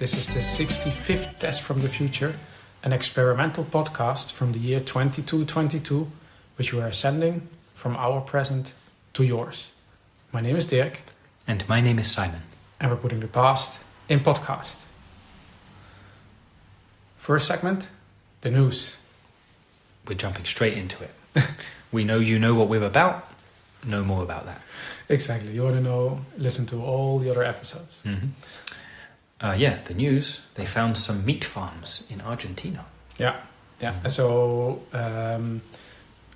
This is the 65th Test from the Future, an experimental podcast from the year 2222, which we are sending from our present to yours. My name is Dirk. And my name is Simon. And we're putting the past in podcast. First segment, the news. We're jumping straight into it. We know you know what we're about. No more about that. Exactly. You want to know, listen to all the other episodes. Mm-hmm. The news. They found some meat farms in Argentina. Yeah. Mm-hmm. So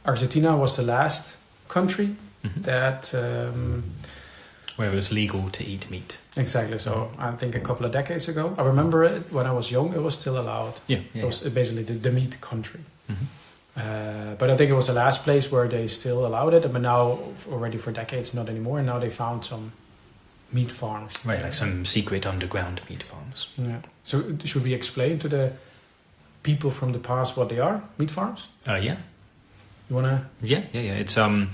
Argentina was the last country that... where it was legal to eat meat. Exactly. So I think a couple of decades ago, I remember it when I was young, it was still allowed. It was basically the meat country. Mm-hmm. But I think it was the last place where they still allowed it. But now, already for decades, not anymore. And now they found some meat farms. Right, like some secret underground meat farms. Yeah. So should we explain to the people from the past what they are, meat farms? Yeah. You wanna? Yeah. It's so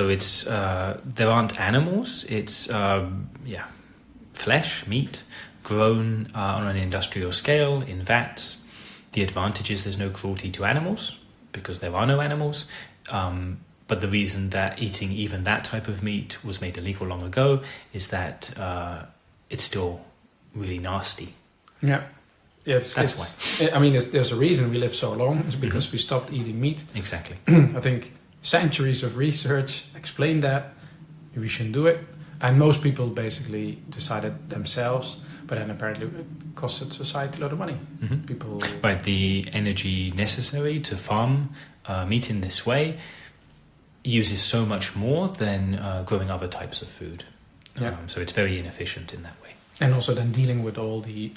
it's there aren't animals. It's flesh, meat, grown on an industrial scale in vats. The advantage is there's no cruelty to animals because there are no animals. But the reason that eating even that type of meat was made illegal long ago is that it's still really nasty. Yeah. That's why. I mean, there's a reason we live so long. It's because we stopped eating meat. Exactly. I think centuries of research explain that we shouldn't do it. And most people basically decided themselves. But then apparently it costed society a lot of money. Mm-hmm. People... Right, the energy necessary to farm meat in this way uses so much more than growing other types of food. Yeah. So it's very inefficient in that way. And also then dealing with all the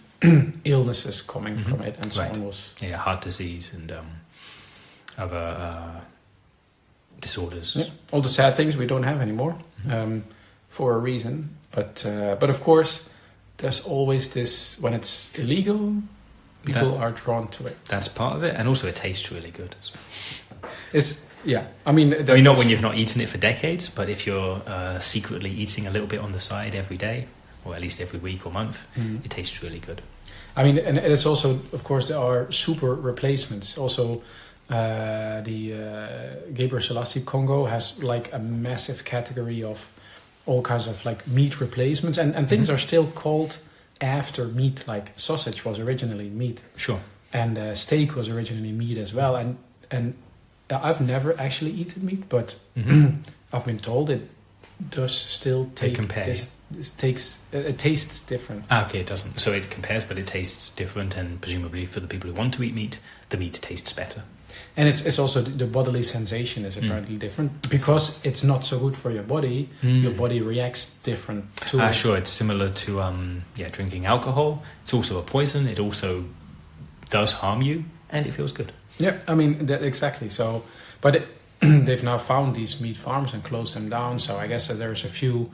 illnesses coming from it and so on was... Yeah, heart disease and other disorders. Yeah. All the sad things we don't have anymore for a reason. But of course... There's always this, when it's illegal, people are drawn to it. That's part of it. And also it tastes really good. I mean, not when you've not eaten it for decades, but if you're secretly eating a little bit on the side every day, or at least every week or month, it tastes really good. I mean, and it's also, of course, there are super replacements. Also, the Geber Selassie Congo has like a massive category of all kinds of like meat replacements and things are still called after meat, like sausage was originally meat. Sure. And steak was originally meat as well. And I've never actually eaten meat, but I've been told it does still take... It tastes different. Okay, it doesn't. So it compares, but it tastes different, and presumably for the people who want to eat meat, the meat tastes better. And it's also the bodily sensation is apparently different because it's not so good for your body. Your body reacts different to it. Sure, it's similar to drinking alcohol. It's also a poison. It also does harm you, and it feels good. Yeah, I mean exactly. So, but they've now found these meat farms and closed them down. So I guess that there's a few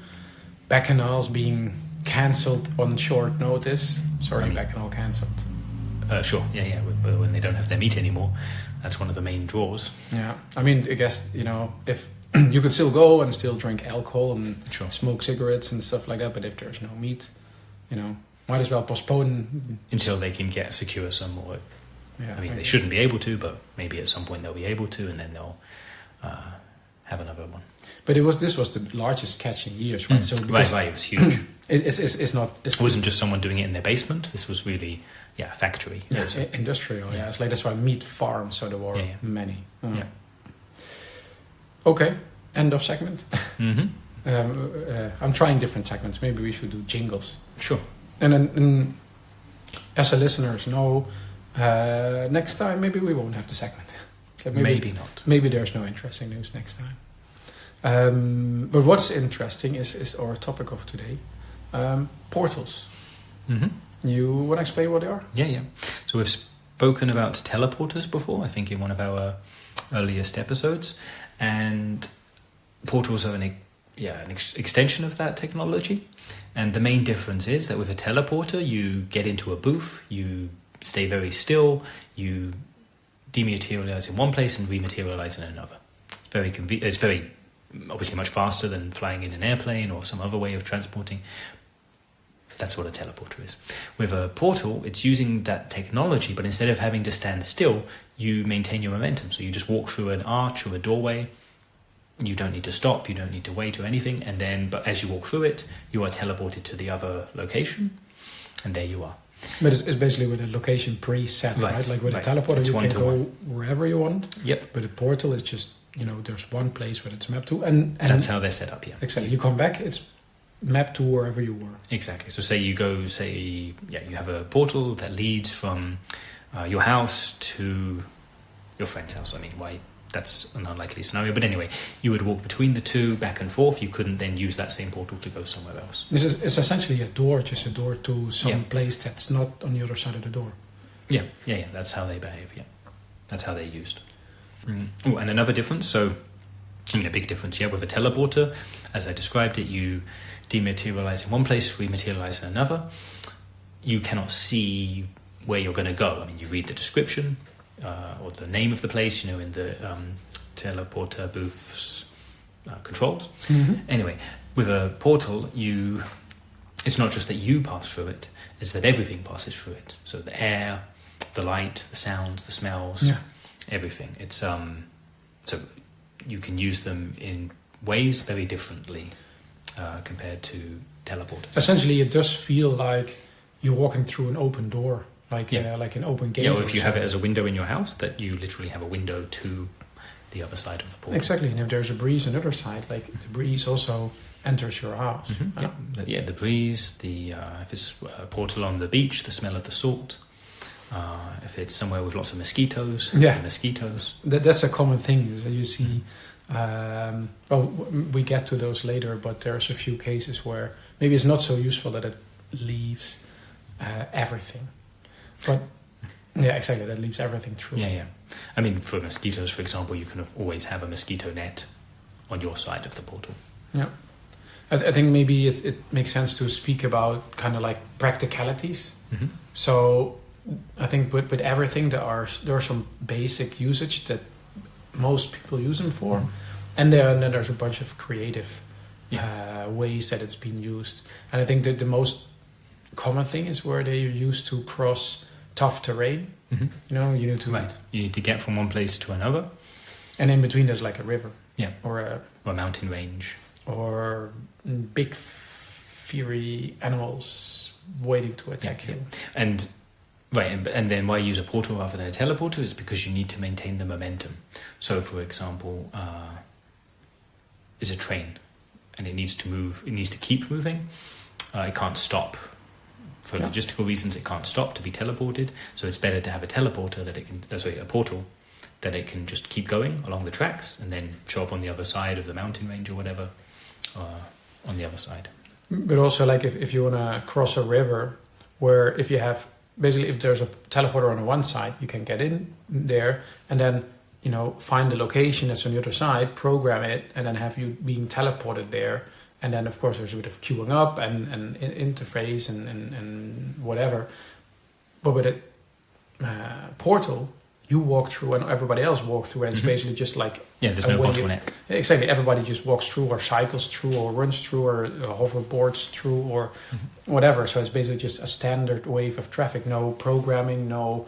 bacchanals being cancelled on short notice. Bacchanal cancelled. Sure, yeah. When they don't have their meat anymore. That's one of the main draws. Yeah, I mean, I guess, if you could still go and still drink alcohol and smoke cigarettes and stuff like that, but if there's no meat, might as well postpone... Until they can secure some more. Yeah, I mean, they shouldn't be able to, but maybe at some point they'll be able to, and then they'll have another one. But this was the largest catch in years, right? So right, it was huge. It wasn't just someone doing it in their basement. This was really... Yeah, factory. Yeah, industrial. Yeah, it's like that's why meat farms. So there were many. Yeah. Okay, end of segment. I'm trying different segments. Maybe we should do jingles. Sure. And then, as the listeners know, next time maybe we won't have the segment. So maybe not. Maybe there's no interesting news next time. But what's interesting is our topic of today: portals. You want to explain what they are? Yeah. So we've spoken about teleporters before, I think in one of our earliest episodes. And portals are an extension of that technology. And the main difference is that with a teleporter, you get into a booth, you stay very still, you dematerialize in one place and rematerialize in another. It's very obviously much faster than flying in an airplane or some other way of transporting. That's what a teleporter is. With a portal, it's using that technology, but instead of having to stand still, you maintain your momentum. So you just walk through an arch or a doorway. You don't need to stop, you don't need to wait or anything. And then, but as you walk through it, you are teleported to the other location, and there you are. But it's basically with a location preset, right? Like with a teleporter, It's you can go one-to-one. wherever you want. Yep. But a portal is just, there's one place where it's mapped to. And That's how they're set up, yeah. Exactly. You come back, it's mapped to wherever you were. Exactly. So say you have a portal that leads from your house to your friend's house. I mean, why? That's an unlikely scenario. But anyway, you would walk between the two back and forth. You couldn't then use that same portal to go somewhere else. It's essentially just a door to some place that's not on the other side of the door. Yeah. That's how they behave, yeah. That's how they're used. Oh, and another difference, so a big difference, with a teleporter, as I described it, you dematerialize in one place, rematerialize in another. You cannot see where you're going to go. I mean, you read the description, or the name of the place, in the teleporter booth's controls. Mm-hmm. Anyway, with a portal, it's not just that you pass through it, it's that everything passes through it. So the air, the light, the sounds, the smells, everything. It's so you can use them in ways very differently compared to teleporters. Essentially, it does feel like you're walking through an open door. Like an open gate. Yeah, or if you have it as a window in your house, that you literally have a window to the other side of the portal. Exactly, and if there's a breeze on the other side, like the breeze also enters your house. Mm-hmm. The breeze, if it's a portal on the beach, the smell of the salt. If it's somewhere with lots of mosquitoes, the mosquitoes. That's a common thing, is that you see, we get to those later, but there's a few cases where maybe it's not so useful that it leaves everything. But exactly, that leaves everything through. Yeah. I mean, for mosquitoes, for example, you can always have a mosquito net on your side of the portal. Yeah. I think maybe it makes sense to speak about kind of like practicalities. Mm-hmm. So I think with everything, there are some basic usage that most people use them for. Mm-hmm. And then there's a bunch of creative ways that it's been used. And I think that the most common thing is where they're used to cross tough terrain. Mm-hmm. You need to you need to get from one place to another, and in between there's like a river, or a mountain range, or big fiery animals waiting to attack you. And then why use a portal rather than a teleporter is because you need to maintain the momentum. So, for example, is a train, and it needs to move. It needs to keep moving. It can't stop. For logistical reasons, it can't stop to be teleported. So it's better to have a teleporter a portal that it can just keep going along the tracks and then show up on the other side of the mountain range or whatever, on the other side. But also, like if you want to cross a river, where if there's a teleporter on the one side, you can get in there and then find the location that's on the other side, program it, and then have you being teleported there. And then, of course, there's a bit of queuing up and interface and whatever. But with a portal, you walk through and everybody else walks through. And it's basically just like... Yeah, there's no bottleneck. Exactly. Everybody just walks through or cycles through or runs through or hoverboards through or whatever. So it's basically just a standard wave of traffic. No programming, no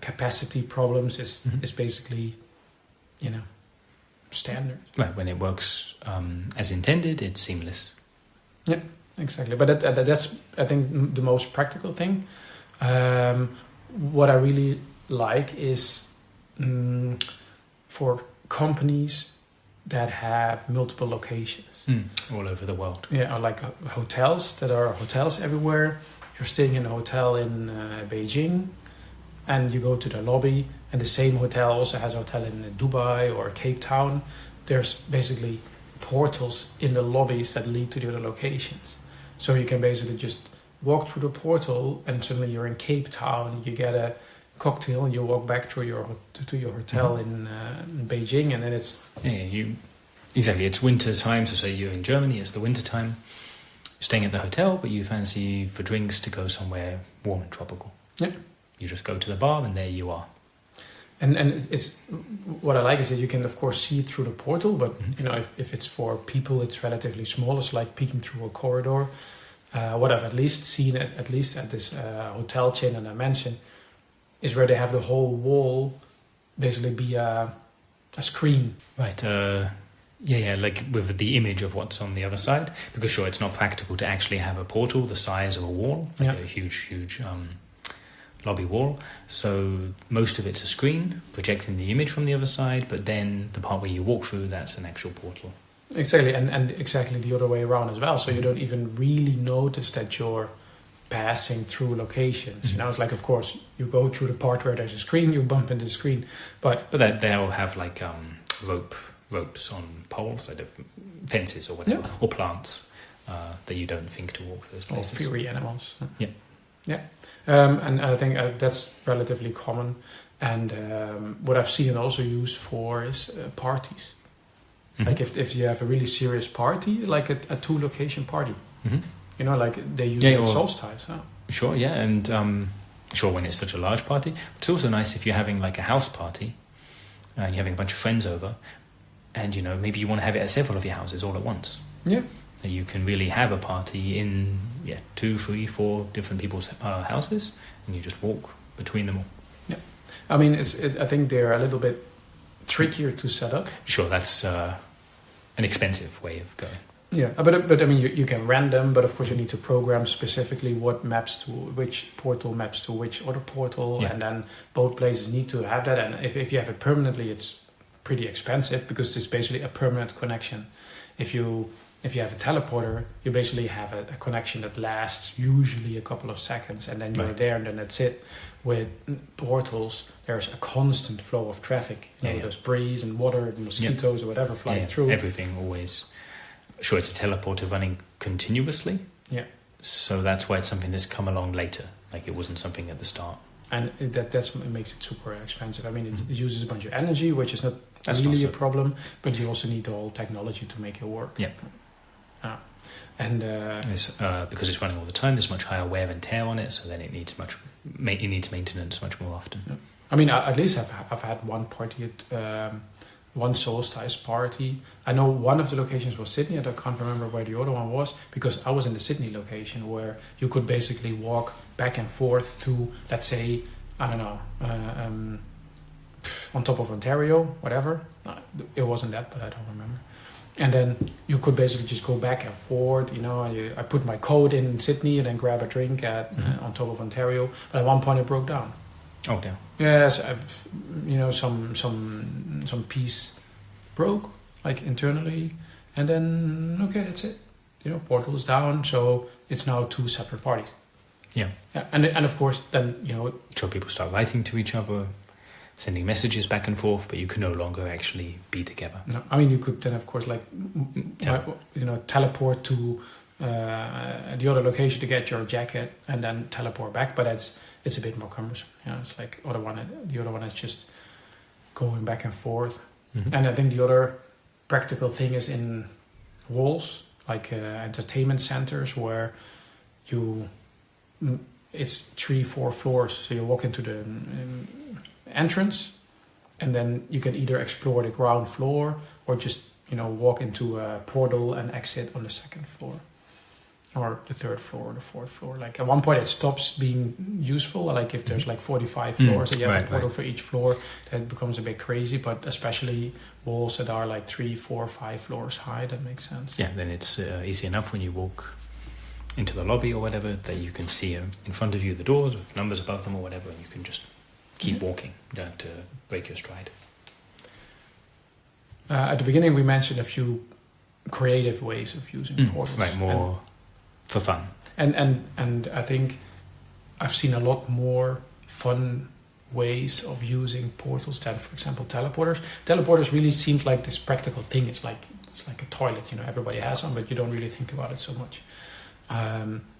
capacity problems. It's basically, standard. Right, when it works as intended, it's seamless. Yeah, exactly. But that's, I think, the most practical thing. What I really like is for companies that have multiple locations. All over the world. Yeah, or like hotels. There are hotels everywhere. You're staying in a hotel in Beijing, and you go to the lobby, and the same hotel also has a hotel in Dubai or Cape Town. There's basically portals in the lobbies that lead to the other locations. So you can basically just walk through the portal, and suddenly you're in Cape Town. You get a cocktail, and you walk back to your hotel in Beijing, and then it's... Exactly, it's winter time, so say you're in Germany, it's the winter time. You're staying at the hotel, but you fancy for drinks to go somewhere warm and tropical. Yeah. You just go to the bar, and there you are. And it's what I like is that you can of course see through the portal, but if it's for people, it's relatively small. It's like peeking through a corridor. what I've at least seen, at least at this hotel chain that I mentioned, is where they have the whole wall basically be a screen. Right. Like with the image of what's on the other side. Because sure, it's not practical to actually have a portal the size of a wall, like a huge lobby wall. So most of it's a screen projecting the image from the other side, but then the part where you walk through, that's an actual portal. Exactly, and exactly the other way around as well. So you don't even really notice that you're passing through locations. It's like, of course, you go through the part where there's a screen, you bump into the screen, but they'll have like ropes on poles, like fences or whatever, or plants that you don't think to walk those places. Or furry animals. Yeah. And I think that's relatively common. And what I've seen also used for is parties. Mm-hmm. Like if you have a really serious party, like a 2-location party. Mm-hmm. Like they use it solstice. Huh? Sure, yeah, and sure when it's such a large party. It's also nice if you're having like a house party and you're having a bunch of friends over, and maybe you want to have it at several of your houses all at once. Yeah. And you can really have a party in 2, 3, 4 different people's houses, and you just walk between them all. Yeah, I mean, I think they're a little bit trickier to set up. Sure, that's an expensive way of going. Yeah, but I mean, you can rent them, but of course you need to program specifically what maps to which portal maps to which other portal, and then both places need to have that. And if you have it permanently, it's pretty expensive because it's basically a permanent connection. If you have a teleporter, you basically have a connection that lasts usually a couple of seconds, and then you're there, and then that's it. With portals, there's a constant flow of traffic. There's breeze and water and mosquitos or whatever flying through. Everything always. Sure, it's a teleporter running continuously. Yeah. So that's why it's something that's come along later. Like it wasn't something at the start. And that's what makes it super expensive. I mean, it uses a bunch of energy, which is not really a problem, but you also need the whole technology to make it work. Yeah. And because it's running all the time, there's much higher wear and tear on it, so then it needs maintenance much more often. Yeah. I mean, at least I've had one party at one solstice party. I know one of the locations was Sydney, and I can't remember where the other one was, because I was in the Sydney location where you could basically walk back and forth to, let's say, I don't know, on top of Ontario, whatever. It wasn't that, but I don't remember. And then you could basically just go back and forth, I put my code in Sydney and then grab a drink on top of Ontario. But at one point it broke down. Oh, damn. Yes, some piece broke, like internally. And then, okay, that's it. Portal is down, so it's now 2 separate parties. Yeah. And of course, then, So people start writing to each other, sending messages back and forth, but you can no longer actually be together. No, I mean, you could then, of course, teleport to the other location to get your jacket and then teleport back, but it's a bit more cumbersome. It's like the other one is just going back and forth. Mm-hmm. And I think the other practical thing is in walls, like entertainment centers, where it's 3-4 floors, so you walk into the entrance, and then you can either explore the ground floor or just walk into a portal and exit on the 2nd floor or the 3rd floor or the 4th floor. Like at one point it stops being useful, like if there's like 45 floors and you have a portal for each floor, that becomes a bit crazy. But especially walls that are like 3, 4, 5 floors high, that makes sense. Yeah, then it's easy enough when you walk into the lobby or whatever that you can see in front of you the doors with numbers above them or whatever, and you can just keep walking. You don't have to break your stride. At the beginning, we mentioned a few creative ways of using portals. Right, more for fun. And I think I've seen a lot more fun ways of using portals than, for example, teleporters. Teleporters really seemed like this practical thing. It's like a toilet. Everybody has one, but you don't really think about it so much.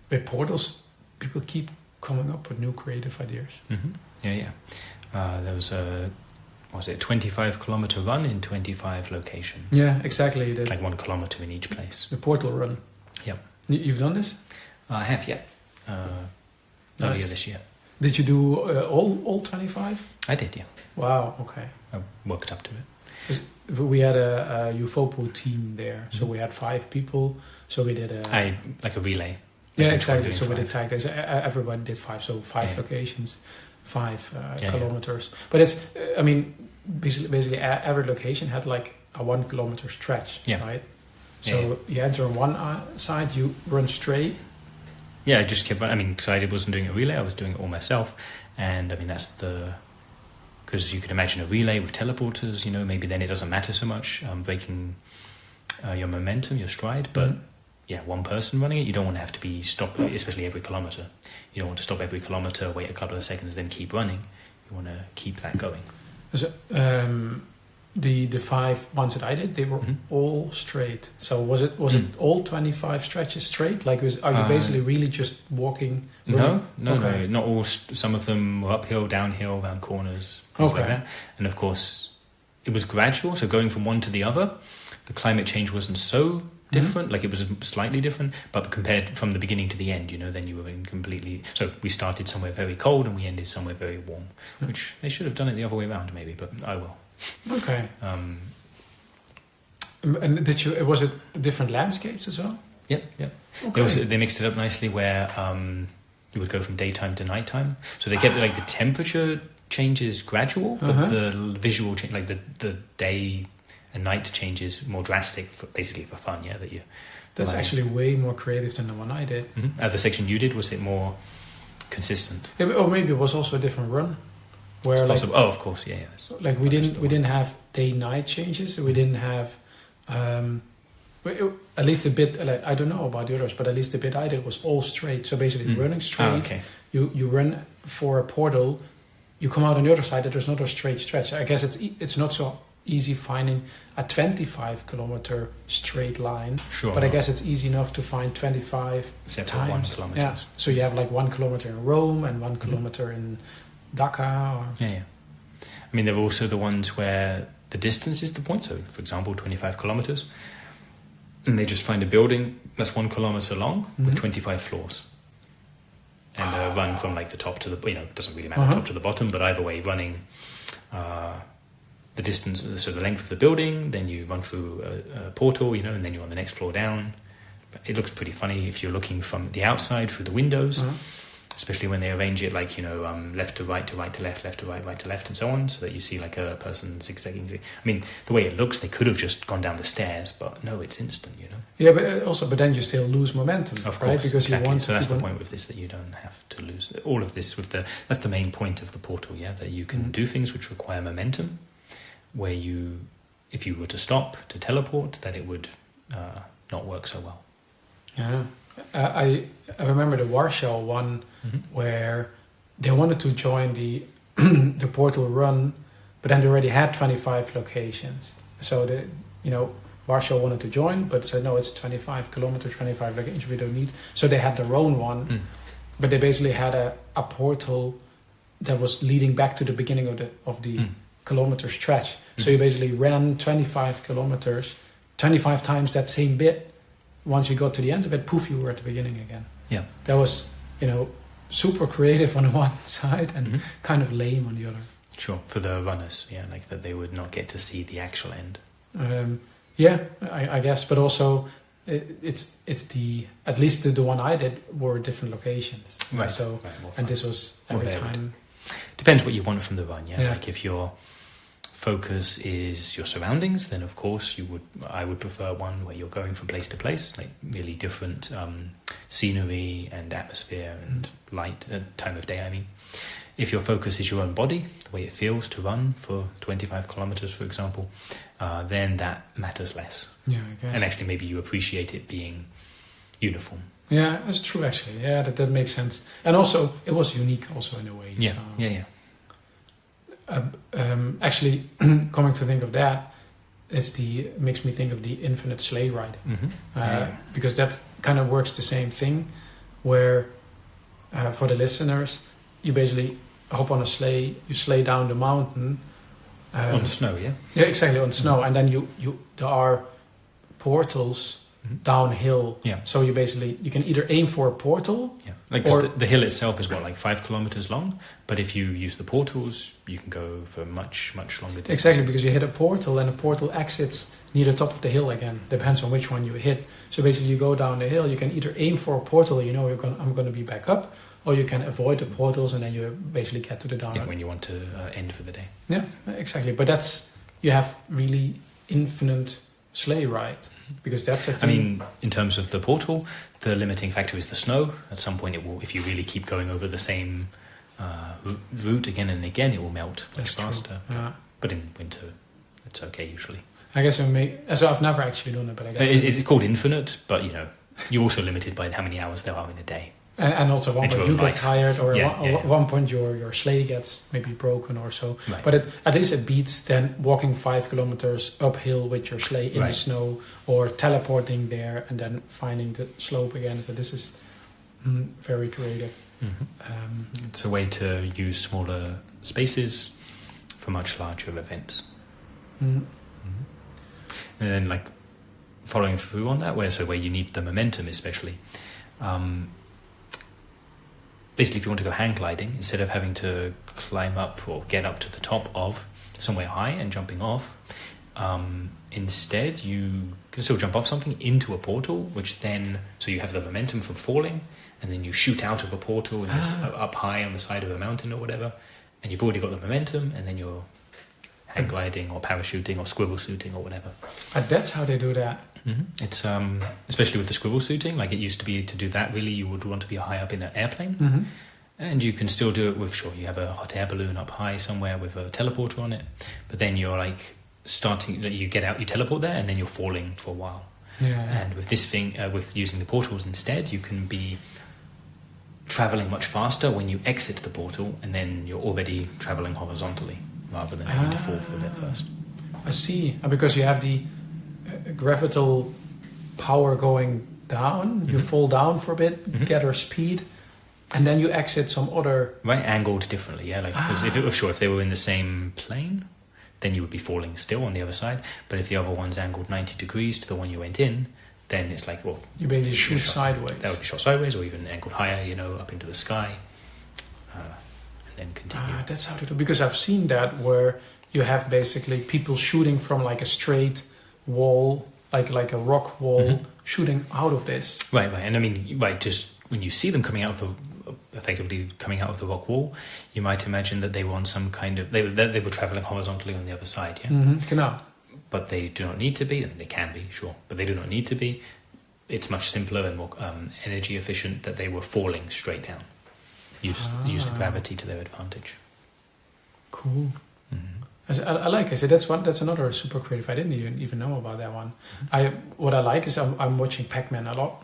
With portals, people keep coming up with new creative ideas. Mm-hmm. Yeah. There was a 25-kilometer run in 25 locations. Yeah, exactly. Like 1 kilometer in each place. The portal run. Yep. You've done this? I have, yeah. Earlier this year. Did you do all 25? I did, yeah. Wow, okay. I worked up to it. We had a UFOPO team there, so we had 5 people. So we did like a relay. Yeah, Like exactly. doing So with the 5. tag days, everybody did 5. So 5 Yeah. locations, 5 Yeah. kilometers. But it's, I mean, basically every location had like a 1 kilometer stretch, Yeah. right? Yeah, So you enter on one side, you run straight. Yeah, I just kept running. I mean, because I wasn't doing a relay, I was doing it all myself. And I mean, because you could imagine a relay with teleporters, maybe then it doesn't matter so much, breaking your momentum, your stride. But yeah, one person running it, you don't want to have to be stopped, especially every kilometer. You don't want to stop every kilometer, wait a couple of seconds, then keep running. You want to keep that going. So, the 5 ones that I did, they were all straight. So was it all 25 stretches straight? Like, are you basically really just walking? No, Okay. not all. Some of them were uphill, downhill, around corners, things like that. And of course, it was gradual. So going from one to the other, the climate change wasn't so different. Like, it was slightly different, but compared from the beginning to the end, then you were in completely. So we started somewhere very cold and we ended somewhere very warm, which they should have done it the other way around, maybe. But I will. Okay. And was it different landscapes as well? Yeah. Okay. They mixed it up nicely where you would go from daytime to nighttime. So they kept like the temperature changes gradual, but the visual change, like the day and night changes more drastic, basically for fun. Yeah, That's actually way more creative than the one I did. The section you did, was it more consistent? Yeah, or maybe it was also a different run. Where It's possible. Oh, of course, yeah. Like we didn't have day-night changes. We didn't have, at least a bit. Like, I don't know about the others, but at least the bit I did was all straight. So basically, running straight. Oh, okay. You run for a portal. You come out on the other side. There's not a straight stretch. I guess it's not so easy finding a 25 kilometer straight line. Sure. But I guess it's easy enough to find 25 separate 1 kilometers. Yeah. So you have like 1 kilometer in Rome and 1 kilometer in Dhaka. Yeah. I mean, there are also the ones where the distance is the point. So, for example, 25 kilometers. And they just find a building that's 1 kilometer long with 25 floors. And run from like the top to the, it doesn't really matter, top to the bottom, but either way, running the distance, so the length of the building, then you run through a portal, and then you're on the next floor down. It looks pretty funny if you're looking from the outside through the windows. Especially when they arrange it like, left to right to left, left to right to left, and so on, so that you see like a person zigzagging. I mean, the way it looks, they could have just gone down the stairs, but no, it's instant, Yeah, but then you still lose momentum, of right? course, Because exactly. you want. So that's the point with this, that you don't have to lose all of this. That's the main point of the portal, yeah, that you can do things which require momentum, where if you were to stop to teleport, that it would not work so well. Yeah. I remember the Warsaw one where they wanted to join the the portal run, but then they already had 25 locations. So Warsaw wanted to join, but said no, it's 25 kilometers, 25 locations, we don't need. So they had their own one, but they basically had a portal that was leading back to the beginning of the kilometer stretch. So you basically ran 25 kilometers, 25 times that same bit. Once you got to the end of it, poof, you were at the beginning again. Yeah. That was, super creative on one side and kind of lame on the other. Sure, for the runners, yeah, like that they would not get to see the actual end. I guess, but also it's at least the one I did were different locations. Right. So, right, and this was every time. Depends what you want from the run, yeah. Yeah. Like if your focus is your surroundings, then of course I would prefer one where you're going from place to place, like really different scenery and atmosphere and light, time of day, I mean. If your focus is your own body, the way it feels to run for 25 kilometers, for example, then that matters less. Yeah, I guess. And actually maybe you appreciate it being uniform. Yeah, that's true actually. Yeah, that makes sense. And also, it was unique also in a way. Yeah, so. yeah. Actually, coming to think of that, makes me think of the infinite sleigh riding. Because that kind of works the same thing, where for the listeners, you basically hop on a sleigh, you sleigh down the mountain. On the snow, yeah? Yeah, exactly, on the snow. And then there are portals downhill. Yeah. So you can either aim for a portal. Yeah, like 'cause the hill itself is like 5 kilometers long, but if you use the portals, you can go for much longer distances. Exactly, because you hit a portal and the portal exits near the top of the hill again. Depends on which one you hit. So basically, you go down the hill. You can either aim for a portal, I'm going to be back up, or you can avoid the portals and then you basically get to the down. Yeah, when you want to end for the day. Yeah, exactly. But you have really infinite sleigh ride, because that's a thing. I mean, in terms of the portal, the limiting factor is the snow. At some point, it will, if you really keep going over the same route again and again, it will melt much faster. Yeah. But in winter, it's okay usually. I guess so I've never actually done it, but I guess it's called infinite. But you're also limited by how many hours there are in a day. And also at one point you get tired, or at one point your sleigh gets maybe broken or so. Right. But at least it beats then walking 5 kilometers uphill with your sleigh in the snow, or teleporting there and then finding the slope again. So this is very creative. Mm-hmm. It's a way to use smaller spaces for much larger events. Mm. Mm-hmm. And then, following through on that, where you need the momentum, especially. Basically, if you want to go hang gliding, instead of having to climb up or get up to the top of somewhere high and jumping off, instead you can still jump off something into a portal, which then, so you have the momentum from falling, and then you shoot out of a portal up high on the side of a mountain or whatever, and you've already got the momentum, and then you're hang gliding or parachuting or squirrel suiting or whatever. That's how they do that. Mm-hmm. It's especially with the squirrel suiting, like it used to be. To do that, really, you would want to be high up in an airplane, Mm-hmm. and you can still do it with, you have a hot air balloon up high somewhere with a teleporter on it, but then you're you get out, you teleport there, and then you're falling for a while. Yeah. And with this thing, with using the portals instead, you can be traveling much faster when you exit the portal, and then you're already traveling horizontally rather than having to fall for a bit first. I see, because you have the gravital power going down, you fall down for a bit, gather speed, and then you exit some other... Right, angled differently, yeah. Because if they were in the same plane, then you would be falling still on the other side. But if the other one's angled 90 degrees to the one you went in, then it's you basically shoot sideways. That would be shot sideways, or even angled higher, up into the sky, and then continue. That's how they do, because I've seen that where you have basically people shooting from a straight wall, like a rock wall, shooting out of this. Right. And I mean, just when you see them effectively coming out of the rock wall, you might imagine that they were on some kind of... They were travelling horizontally on the other side, yeah? Genau. But they do not need to be, and they can be, sure, but they do not need to be. It's much simpler and more energy efficient that they were falling straight down. Use the gravity to their advantage. Cool. Mm-hmm. I said that's another super creative. I didn't even know about that one. What I like is I'm watching Pac-Man a lot,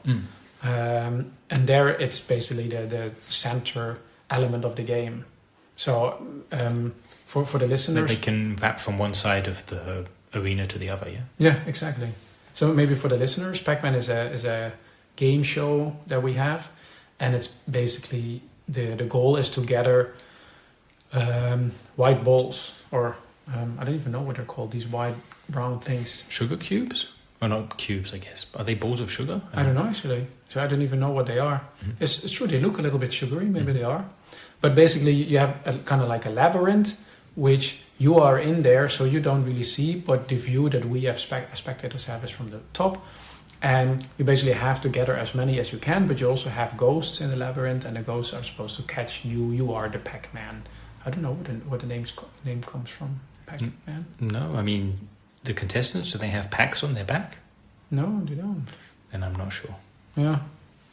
and there it's basically the center element of the game. So for the listeners, they can wrap from one side of the arena to the other. Yeah. Yeah, exactly. So maybe for the listeners, Pac-Man is a game show that we have, and it's basically the goal is to gather white balls, or I don't even know what they're called, these white brown things. Sugar cubes? Or not cubes, I guess. Are they balls of sugar? I don't know, actually. So I don't even know what they are. Mm-hmm. It's true, they look a little bit sugary, maybe they are. But basically you have kind of like a labyrinth, which you are in there, so you don't really see, but the view that we have spectators have is from the top. And you basically have to gather as many as you can, but you also have ghosts in the labyrinth, and the ghosts are supposed to catch you. You are the Pac-Man. I don't know what the name comes from. Pac-Man? No, I mean, the contestants, do they have packs on their back? No, they don't. Then I'm not sure. Yeah.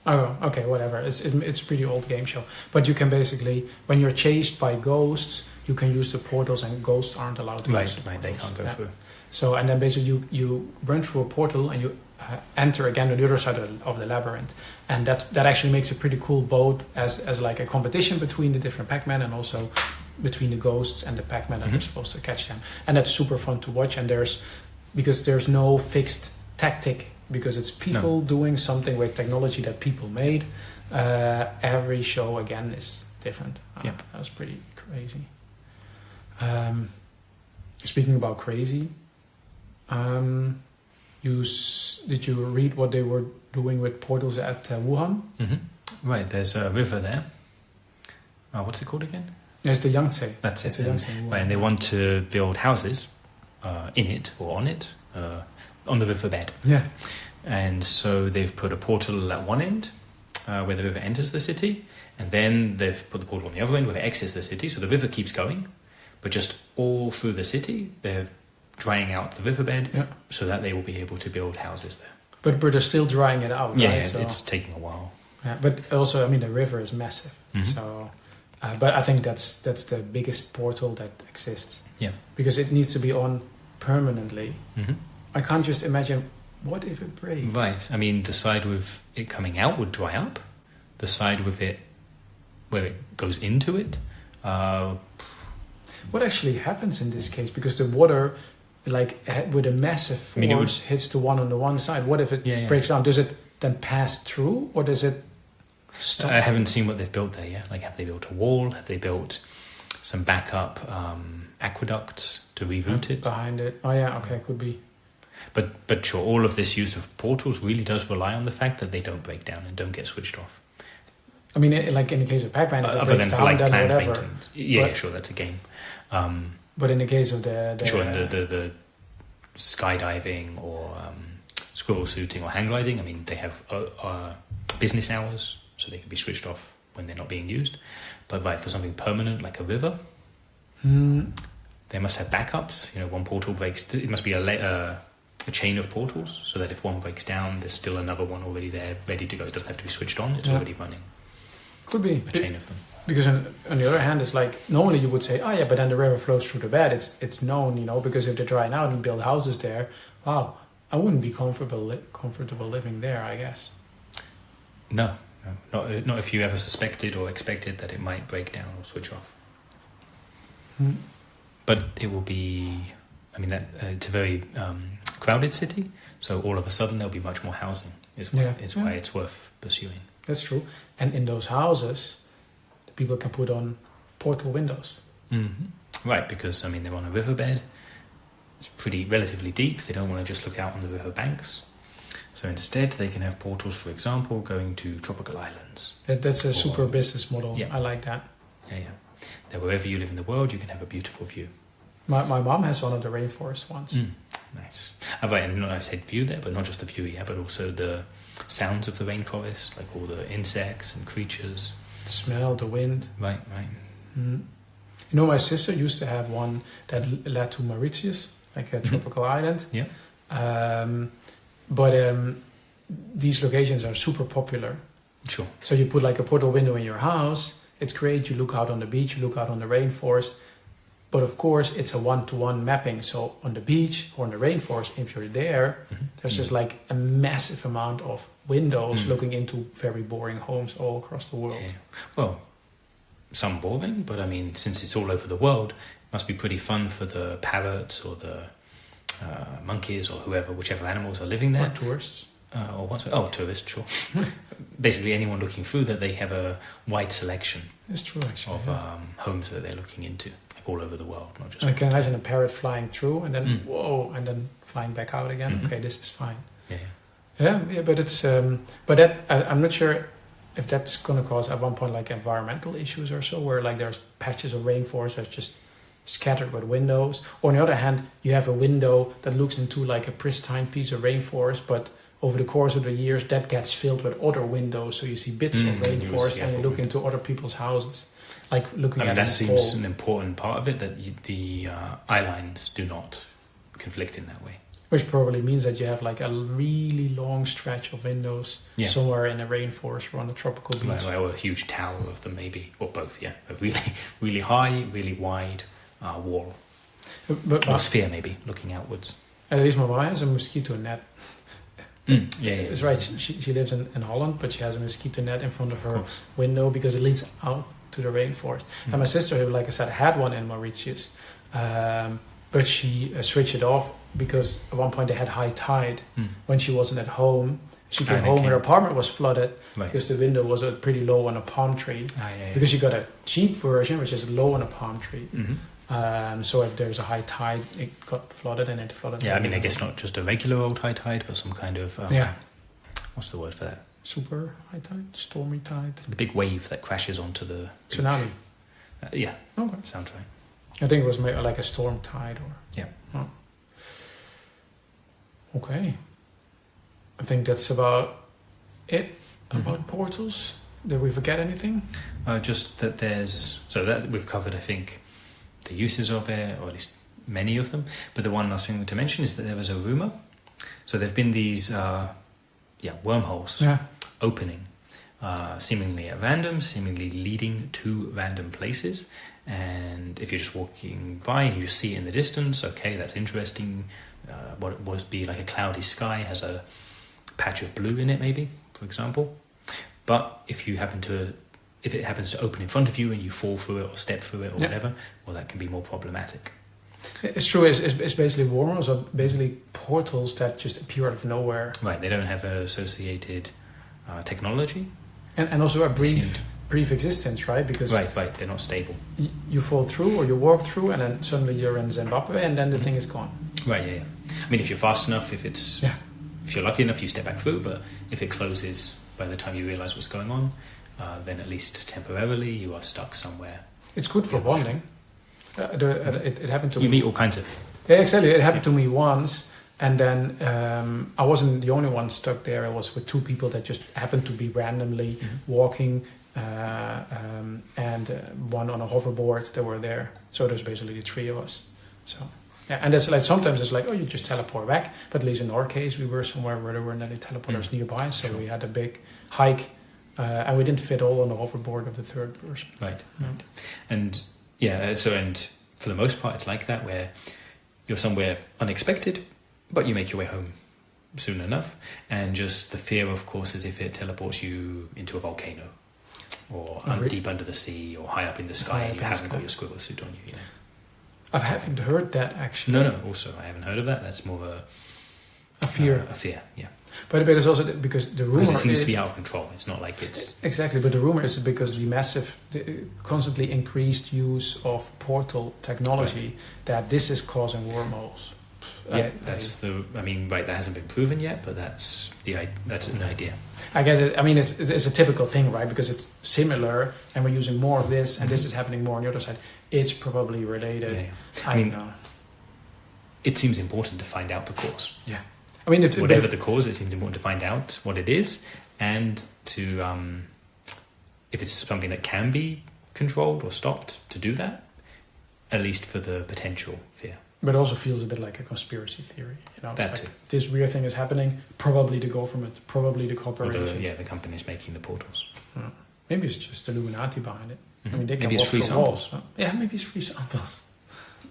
Oh, okay, whatever. It's a pretty old game show. But you can basically, when you're chased by ghosts, you can use the portals, and ghosts aren't allowed to use the portals. They can't go through. So, and then basically you run through a portal, and you enter again on the other side of the labyrinth. And that actually makes it pretty cool, both as like a competition between the different Pac-Man, and also between the ghosts and the Pac-Man that are supposed to catch them. And that's super fun to watch. And because there's no fixed tactic, because it's people doing something with technology that people made. Every show again is different. Yep. That was pretty crazy. Speaking about crazy, you did you read what they were doing with portals at Wuhan? Mm-hmm. Right, there's a river there. What's it called again? It's the Yangtze. That's it. It's the Yangtze. Right, and they want to build houses in it or on it, on the riverbed. Yeah. And so they've put a portal at one end where the river enters the city, and then they've put the portal on the other end where it exits the city. So the river keeps going, but just all through the city, they're drying out the riverbed so that they will be able to build houses there. But they're still drying it out, yeah, right? Yeah, So, it's taking a while. yeah, but also, I mean, the river is massive. Mm-hmm. So, but I think that's the biggest portal that exists. Yeah. Because it needs to be on permanently. Mm-hmm. I can't just imagine, what if it breaks? Right. I mean, the side with it coming out would dry up. The side with it, where it goes into it. What actually happens in this case? Because the water, like with a massive force, hits the one on the one side. What if it breaks down? Does it then pass through, or does it stop? I haven't seen what they've built there yet. Like, have they built a wall? Have they built some backup aqueducts to reroute it? Behind it? Oh yeah, okay, could be. But sure, all of this use of portals really does rely on the fact that they don't break down and don't get switched off. I mean, like in the case of Pac-Man, if it other breaks than down, for like then planned whatever. maintenance. Yeah, sure, that's a game. But in the case of the sure, and the skydiving or squirrel shooting or hang gliding, I mean, they have business hours, so they can be switched off when they're not being used. But like for something permanent like a river, they must have backups. You know, one portal breaks, it must be a chain of portals, so that if one breaks down, there's still another one already there, ready to go. It doesn't have to be switched on; it's already running. Could be A chain of them. Because on the other hand, it's like normally you would say, oh yeah, but then the river flows through the bed. It's known, you know, because if they're drying out and build houses there, wow, I wouldn't be comfortable living there, I guess. No, not if you ever suspected or expected that it might break down or switch off. But it will be, I mean, that it's a very crowded city, so all of a sudden there'll be much more housing. It's why it's worth pursuing. That's true. And in those houses, the people can put on portal windows. Mm-hmm. Right, because I mean they're on a riverbed. It's relatively deep. They don't want to just look out on the river banks. So instead, they can have portals, for example, going to tropical islands. That's a super business model. Yeah. I like that. Yeah. That wherever you live in the world, you can have a beautiful view. My mom has one of the rainforest ones. Nice. Right, and I said view there, but not just the view, but also the sounds of the rainforest, like all the insects and creatures. The smell, the wind. Right. You know, my sister used to have one that led to Mauritius, like a tropical island. Yeah. But these locations are super popular. Sure. So you put like a portal window in your house. It's great. You look out on the beach. You look out on the rainforest. But of course, it's a one-to-one mapping. So on the beach or in the rainforest, if you're there, there's just like a massive amount of windows looking into very boring homes all across the world. Yeah. Well, some boring, but I mean, since it's all over the world, it must be pretty fun for the parrots or the monkeys or whichever animals are living there. Or tourists. Tourists, sure. Basically, anyone looking through that, they have a wide selection. It's true, actually. Of homes that they're looking into, like all over the world, not just. I can imagine a parrot flying through and then whoa, and then flying back out again. Mm-hmm. Okay, this is fine. Yeah. Yeah, but it's I'm not sure if that's going to cause at one point like environmental issues or so, where like there's patches of rainforest that's just scattered with windows. Or on the other hand, you have a window that looks into like a pristine piece of rainforest, but over the course of the years, that gets filled with other windows, so you see bits of rainforest, and you look into other people's houses, like looking at. That seems an important part of it, that the eye lines do not conflict in that way. Which probably means that you have like a really long stretch of windows somewhere in a rainforest or on a tropical beach. Or a huge tower of them, maybe, or both. Yeah, a really, really high, really wide wall, or sphere, maybe looking outwards. At least my mom has a mosquito net. Yeah, it's right. She lives in Holland, but she has a mosquito net in front of her window because it leads out to the rainforest. And my sister, like I said, had one in Mauritius, but she switched it off because at one point they had high tide when she wasn't at home. She came home and her apartment was flooded because the window was pretty low on a palm tree. Because she got a cheap version, which is low on a palm tree. So if there's a high tide, it got flooded and it flooded. Yeah, I mean, I guess not just a regular old high tide, but some kind of what's the word for that? Super high tide, stormy tide, The big wave that crashes onto the beach. tsunami. Yeah, Okay, sounds right. I think it was like a storm tide or. Yeah. Oh. Okay. I think that's about it about portals. Did we forget anything? Just that that we've covered, I think, the uses of it, or at least many of them. But the one last thing to mention is that there was a rumor. So there've been these, wormholes opening, seemingly at random, seemingly leading to random places. And if you're just walking by and you see it in the distance, okay, that's interesting. What would be like a cloudy sky has a patch of blue in it, maybe, for example. But if it happens to open in front of you and you fall through it or step through it or whatever, well, that can be more problematic. It's true. It's basically wormholes are basically portals that just appear out of nowhere. Right. They don't have associated technology, and also a brief existence, right? Because right. They're not stable. You fall through or you walk through, and then suddenly you're in Zimbabwe, and then the thing is gone. Right. Yeah. I mean, if you're fast enough, if you're lucky enough, you step back through. But if it closes by the time you realise what's going on, then at least temporarily you are stuck somewhere. It's good for bonding. It happened to me. You meet all kinds of... Yeah, exactly. It happened to me once, and then I wasn't the only one stuck there. I was with two people that just happened to be randomly walking, and one on a hoverboard. They were there. So there's basically the three of us. So... yeah, and it's like sometimes it's like, oh, you just teleport back. But at least in our case, we were somewhere where there were nearly teleporters nearby. So we had a big hike, and we didn't fit all on the hoverboard of the third person. Right. And and for the most part, it's like that, where you're somewhere unexpected, but you make your way home soon enough. And just the fear, of course, is if it teleports you into a volcano, or deep under the sea, or high up in the sky, and you haven't got your squirrel suit on you, you know. I haven't heard that, actually. No. Also, I haven't heard of that. That's more a fear. A fear, yeah. But it's also because the rumor because it seems to be out of control. It's not like it's... Exactly, but the rumor is because the constantly increased use of portal technology, that this is causing wormholes. Yeah, that hasn't been proven yet, but that's an idea. I guess it's a typical thing, right? Because it's similar, and we're using more of this, and this is happening more on the other side. It's probably related. Yeah. I mean, it seems important to find out the cause. Yeah, whatever the cause, it seems important to find out what it is, and to if it's something that can be controlled or stopped, to do that, at least for the potential fear. But it also feels a bit like a conspiracy theory. That too. This weird thing is happening, probably the government, probably the corporations. The companies making the portals. Maybe it's just Illuminati behind it. Mm-hmm. I mean, they can maybe it's free samples. Yeah, maybe it's free samples.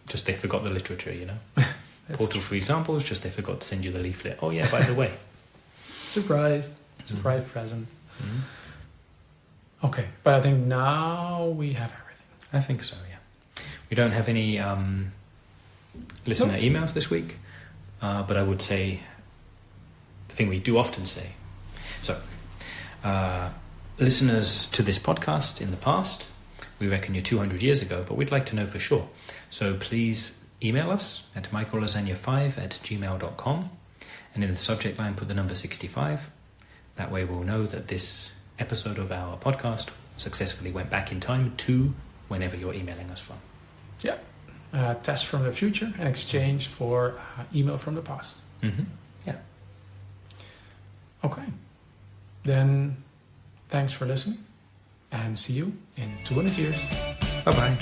Just they forgot the literature, you know. Portal free samples, just they forgot to send you the leaflet. Oh yeah, by the way. Surprise present. Mm-hmm. Okay, but I think now we have everything. I think so, yeah. We don't have any listener emails this week, but I would say the thing we do often say. So, listeners to this podcast in the past, we reckon you're 200 years ago, but we'd like to know for sure. So please email us at michaellasagna5@gmail.com, and in the subject line put the number 65. That way we'll know that this episode of our podcast successfully went back in time to whenever you're emailing us from. Yeah. Test from the future in exchange for email from the past. Mm-hmm. Yeah. Okay. Then thanks for listening, and see you in 200 years. Bye-bye.